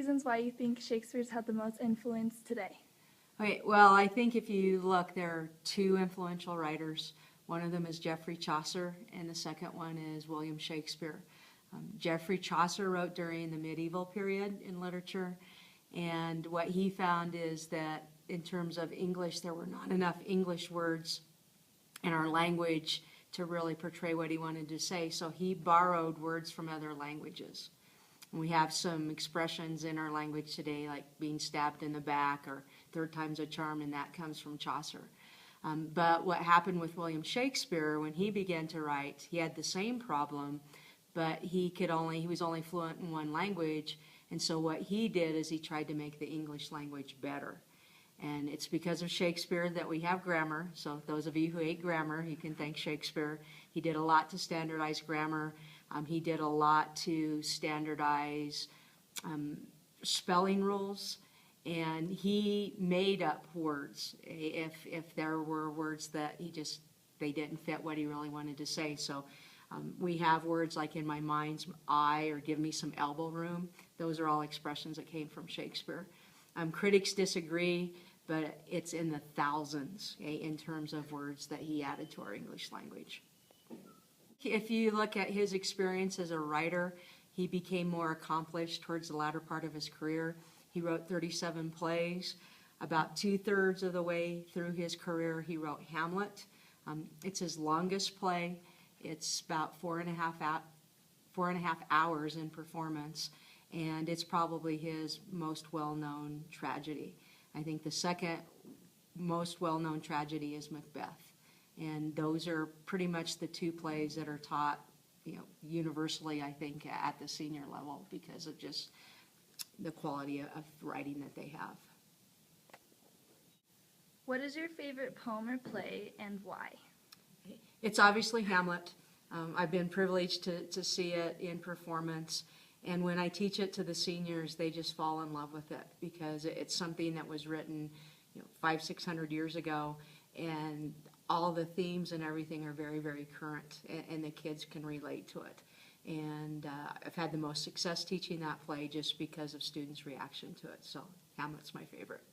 reasons why you think Shakespeare's had the most influence today? Okay, well, I think if you look, there are two influential writers. One of them is Geoffrey Chaucer, and the second one is William Shakespeare. Geoffrey Chaucer wrote during the medieval period in literature, and what he found is that in terms of English, there were not enough English words in our language to really portray what he wanted to say, so he borrowed words from other languages. And we have some expressions in our language today, like being stabbed in the back or third time's a charm, and that comes from Chaucer. But what happened with William Shakespeare, when he began to write, he had the same problem, but he was only fluent in one language, and so what he did is he tried to make the English language better. And it's because of Shakespeare that we have grammar. So those of you who hate grammar, you can thank Shakespeare. He did a lot to standardize grammar. He did a lot to standardize spelling rules. And he made up words if there were words that they didn't fit what he really wanted to say. So we have words like in my mind's eye or give me some elbow room. Those are all expressions that came from Shakespeare. Critics disagree, but it's in the thousands in terms of words that he added to our English language. If you look at his experience as a writer, he became more accomplished towards the latter part of his career. He wrote 37 plays. About 2/3 of the way through his career, he wrote Hamlet. It's his longest play. It's about 4.5 hours in performance, and it's probably his most well-known tragedy. I think the second most well-known tragedy is Macbeth, and those are pretty much the two plays that are taught, universally, I think, at the senior level because of just the quality of writing that they have. What is your favorite poem or play, and why? It's obviously Hamlet. I've been privileged to see it in performance, and when I teach it to the seniors, they just fall in love with it because it's something that was written 500-600 years ago, and all the themes and everything are very, very current, and the kids can relate to it. And I've had the most success teaching that play just because of students' reaction to it. So Hamlet's my favorite.